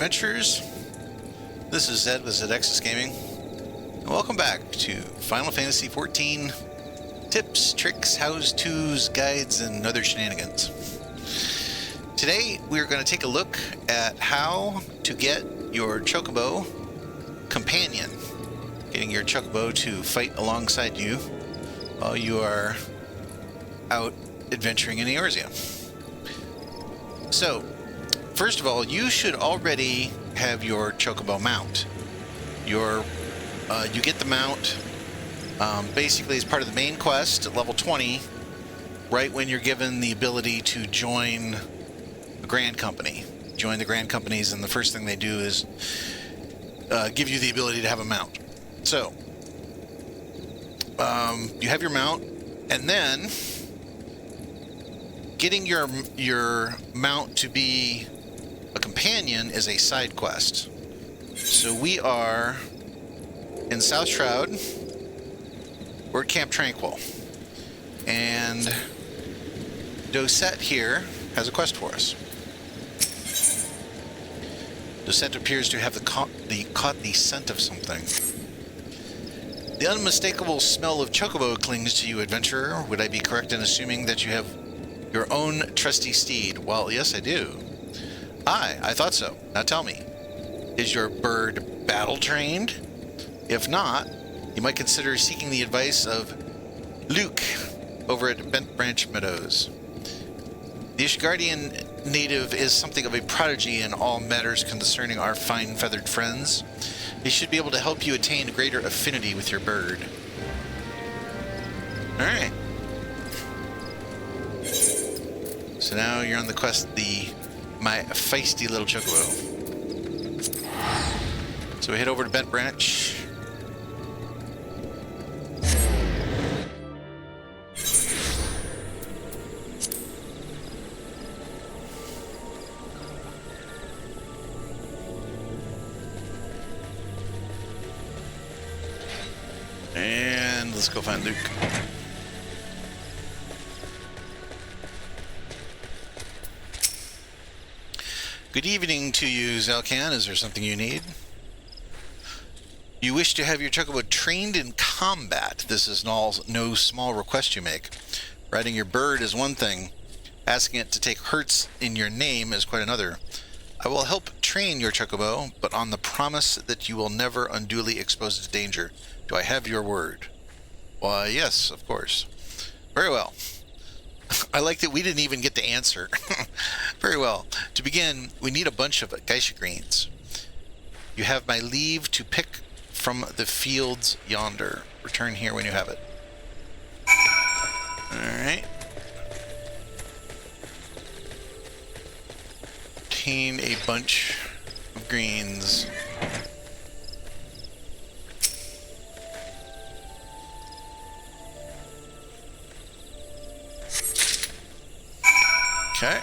adventurers. This is Zed with ZXS Gaming, and welcome back to Final Fantasy XIV tips, tricks, how-tos, guides, and other shenanigans. Today we're going to take a look at how to get your Chocobo companion, getting your Chocobo to fight alongside you while you are out adventuring in Eorzea. So, first of all, you should already have your Chocobo mount. You get the mount basically as part of the main quest at level 20, right when you're given the ability to join a Grand Company. Join the Grand Companies, and the first thing they do is give you the ability to have a mount. So, you have your mount, and then getting your mount to be a companion is a side quest. So we are in South Shroud. We're at Camp Tranquil, and Dosette here has a quest for us. Dosette appears to have caught the scent of something. The unmistakable smell of Chocobo clings to you, adventurer. Would I be correct in assuming that you have your own trusty steed? Well, yes, I do. Aye, I thought so. Now tell me, is your bird battle-trained? If not, you might consider seeking the advice of Luke over at Bent Branch Meadows. The Ishgardian native is something of a prodigy in all matters concerning our fine-feathered friends. He should be able to help you attain greater affinity with your bird. Alright. So now you're on the quest, my feisty little Chocobo. So we head over to Bent Branch. And let's go find Luke. Good evening to you, Zalcan. Is there something you need? You wish to have your Chocobo trained in combat. This is no small request you make. Riding your bird is one thing. Asking it to take hurts in your name is quite another. I will help train your Chocobo, but on the promise that you will never unduly expose it to danger. Do I have your word? Why, yes, of course. Very well. I like that we didn't even get to answer. Very well. To begin, we need a bunch of geisha greens. You have my leave to pick from the fields yonder. Return here when you have it. Alright. Obtain a bunch of greens. Okay.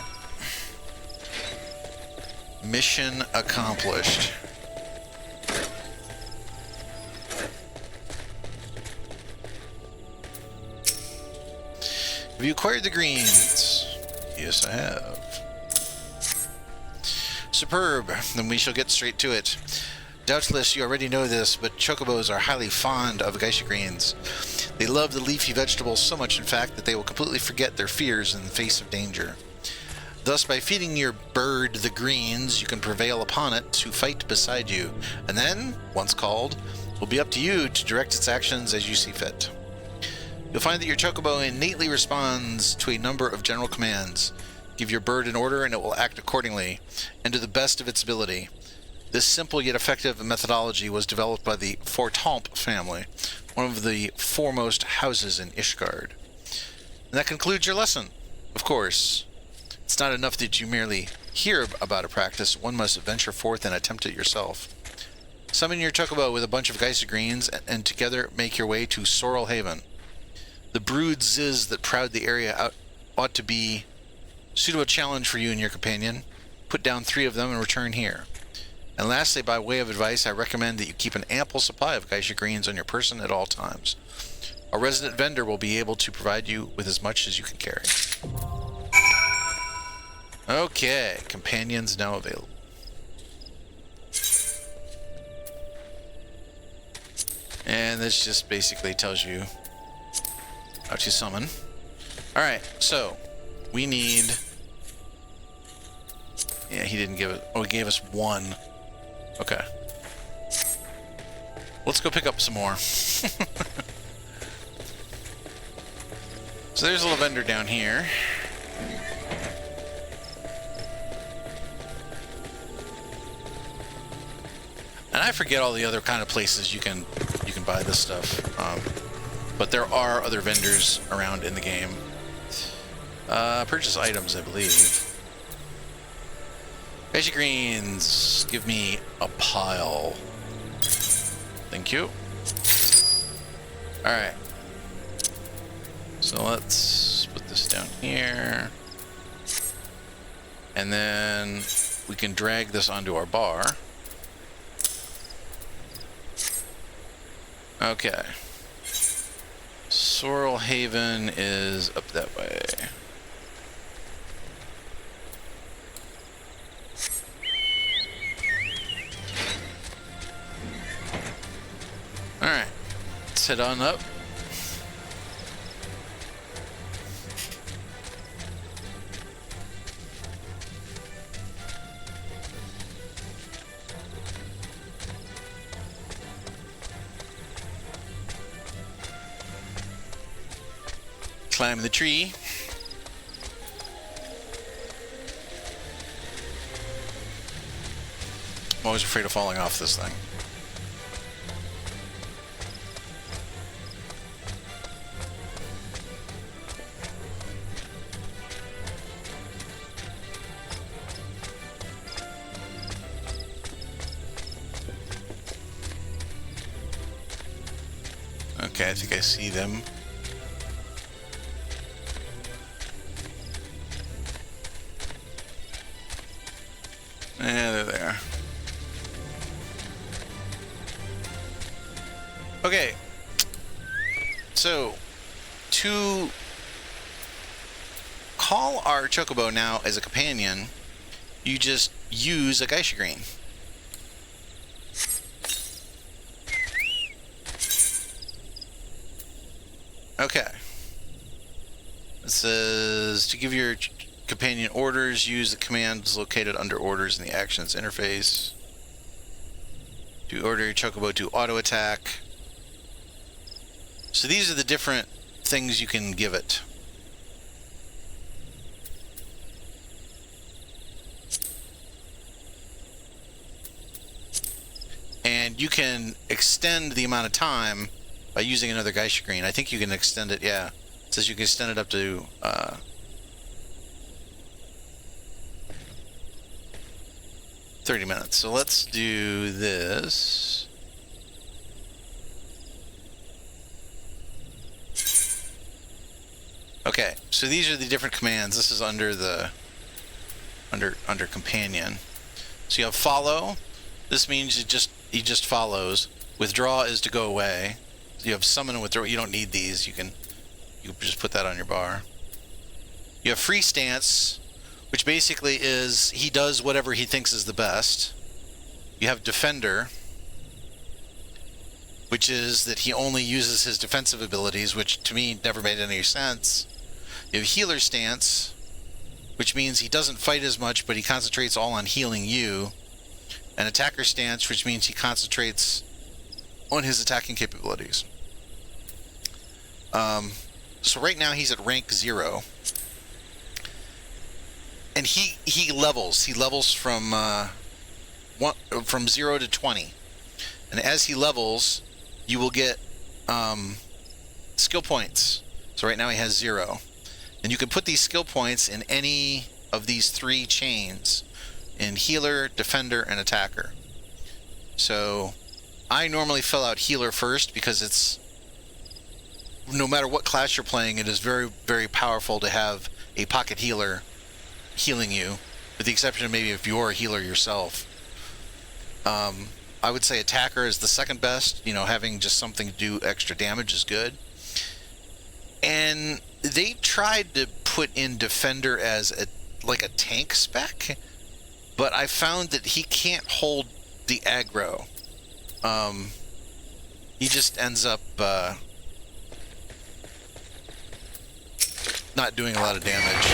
Mission accomplished. Have you acquired the greens? Yes, I have. Superb. Then we shall get straight to it. Doubtless you already know this, but Chocobos are highly fond of geisha greens. They love the leafy vegetables so much, in fact, that they will completely forget their fears in the face of danger. Thus, by feeding your bird the greens, you can prevail upon it to fight beside you. And then, once called, it will be up to you to direct its actions as you see fit. You'll find that your Chocobo innately responds to a number of general commands. Give your bird an order and it will act accordingly, and to the best of its ability. This simple yet effective methodology was developed by the Fortamp family, one of the foremost houses in Ishgard. And that concludes your lesson. Of course, it's not enough that you merely hear about a practice. One must venture forth and attempt it yourself. Summon your Chocobo with a bunch of geisha greens, and together make your way to Sorrel Haven. The brood ziz that proud the area ought to be suitable challenge for you and your companion. Put down 3 of them and return here. And lastly, by way of advice, I recommend that you keep an ample supply of geisha greens on your person at all times. A resident vendor will be able to provide you with as much as you can carry. Okay, companions now available. And this just basically tells you how to summon. Alright, so we need... Yeah, he didn't give it... Oh, he gave us one. Okay. Let's go pick up some more. So there's a little vendor down here. And I forget all the other kind of places you can buy this stuff. But there are other vendors around in the game. Purchase items, I believe. Feisty greens, give me a pile. Thank you. Alright. So let's put this down here. And then we can drag this onto our bar. Okay. Sorrel Haven is up that way. Alright. Let's head on up. Climb the tree. I'm always afraid of falling off this thing. Okay, I think I see them. Yeah, they're there. Okay. So, to call our Chocobo now as a companion, you just use a Geisha Green. Okay. It says to give your companion orders, use the commands located under orders in the actions interface. To order your Chocobo to auto attack. So these are the different things you can give it. And you can extend the amount of time by using another Geisha Green. I think you can extend it, yeah. It says you can extend it up to 30 minutes. So let's do this. Okay, so these are the different commands. This is under the under companion. So you have follow. This means he just follows. Withdraw is to go away. So you have summon and withdraw. You don't need these. You can just put that on your bar. You have free stance, which basically is he does whatever he thinks is the best. You have defender, which is that he only uses his defensive abilities, which to me never made any sense. You have healer stance, which means he doesn't fight as much, but he concentrates all on healing you. And attacker stance, which means he concentrates on his attacking capabilities. So right now he's at rank 0. And he levels. He levels from 0 to 20. And as he levels, you will get skill points. So right now he has 0. And you can put these skill points in any of these 3 chains, in healer, defender, and attacker. So I normally fill out healer first because it's, no matter what class you're playing, it is very, very powerful to have a pocket healer healing you, with the exception of maybe if you're a healer yourself. I would say attacker is the second best. You know, having just something to do extra damage is good. And they tried to put in defender as like a tank spec, but I found that he can't hold the aggro. he just ends up not doing a lot of damage.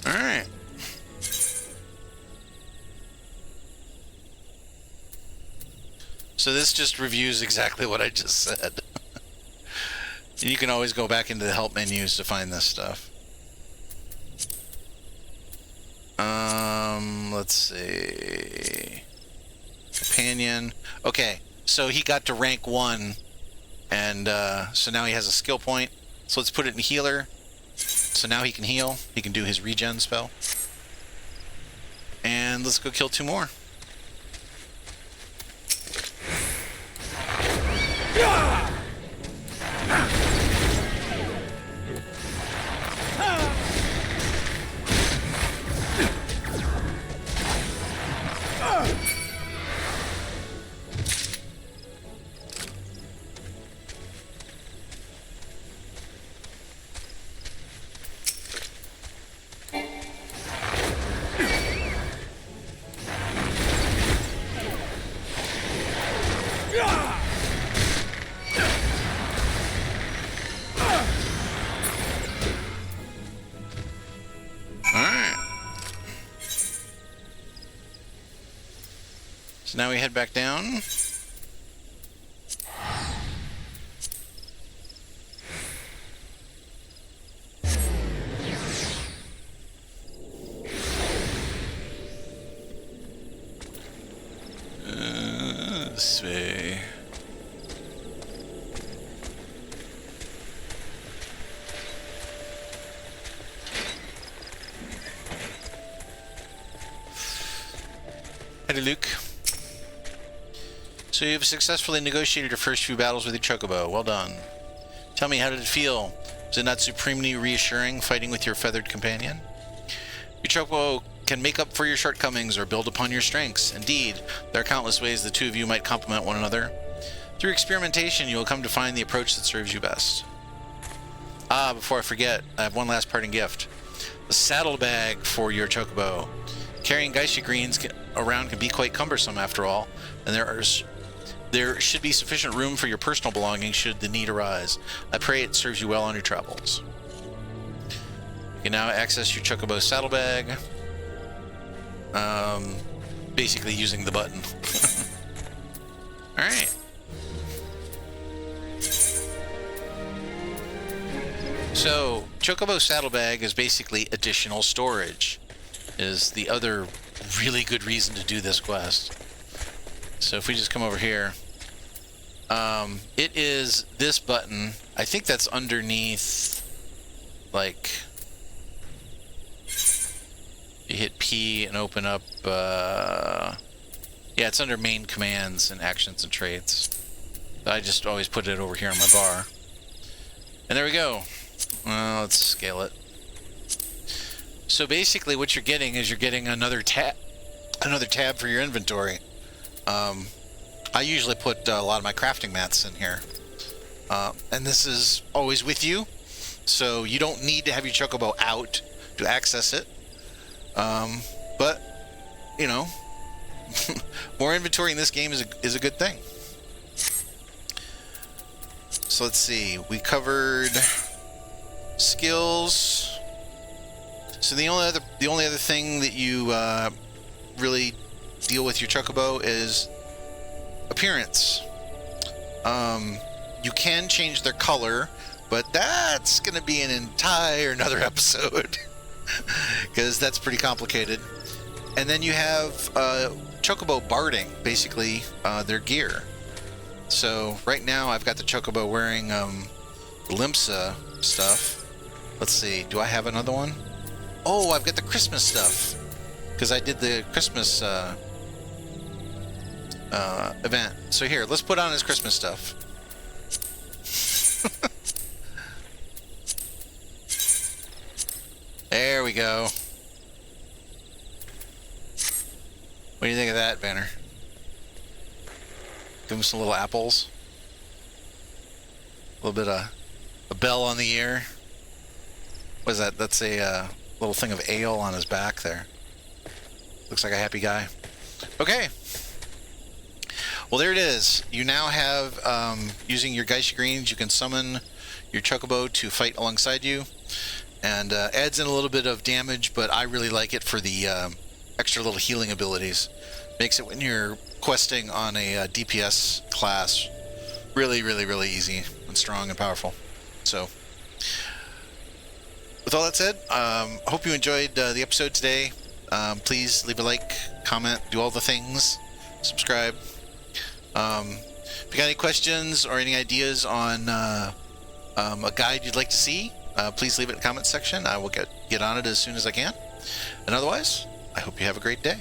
Alright. So this just reviews exactly what I just said. You can always go back into the help menus to find this stuff. Let's see. Companion. Okay, so he got to rank 1, and so now he has a skill point. So let's put it in healer. So now he can heal. He can do his regen spell. And let's go kill 2 more. So now we head back down. This way. Hi, Luke. So you have successfully negotiated your first few battles with your Chocobo. Well done. Tell me, how did it feel? Was it not supremely reassuring fighting with your feathered companion? Your Chocobo can make up for your shortcomings or build upon your strengths. Indeed, there are countless ways the two of you might complement one another. Through experimentation, you will come to find the approach that serves you best. Ah, before I forget, I have one last parting gift. The saddlebag for your Chocobo. Carrying Geisha Greens around can be quite cumbersome after all, and there should be sufficient room for your personal belongings should the need arise. I pray it serves you well on your travels. You can now access your Chocobo Saddlebag. Basically using the button. Alright. So, Chocobo Saddlebag is basically additional storage. Is the other really good reason to do this quest. So if we just come over here, it is this button. I think that's underneath, like, you hit P and open up, yeah, it's under main commands and actions and traits. I just always put it over here on my bar. And there we go. Let's scale it. So basically what you're getting is you're getting another tab for your inventory. I usually put a lot of my crafting mats in here. And this is always with you, so you don't need to have your Chocobo out to access it. But, you know, more inventory in this game is a good thing. So let's see, we covered skills. So the only other thing that you really deal with your Chocobo is appearance. You can change their color, but that's going to be an entire another episode because that's pretty complicated. And then you have Chocobo Barding, basically their gear. So right now I've got the Chocobo wearing Limsa stuff. Let's see, do I have another one? Oh, I've got the Christmas stuff because I did the Christmas event. So here, let's put on his Christmas stuff. There we go. What do you think of that, Banner? Give him some little apples. A little bit of a bell on the ear. What is that? That's a little thing of ale on his back there. Looks like a happy guy. Okay. Well, there it is. You now have, using your Geisha Greens, you can summon your Chocobo to fight alongside you. And adds in a little bit of damage, but I really like it for the extra little healing abilities. Makes it, when you're questing on a DPS class, really, really, really easy and strong and powerful. So, with all that said, hope you enjoyed the episode today. Please leave a like, comment, do all the things, subscribe. If you got any questions or any ideas on a guide you'd like to see, please leave it in the comments section. I will get on it as soon as I can. And otherwise, I hope you have a great day.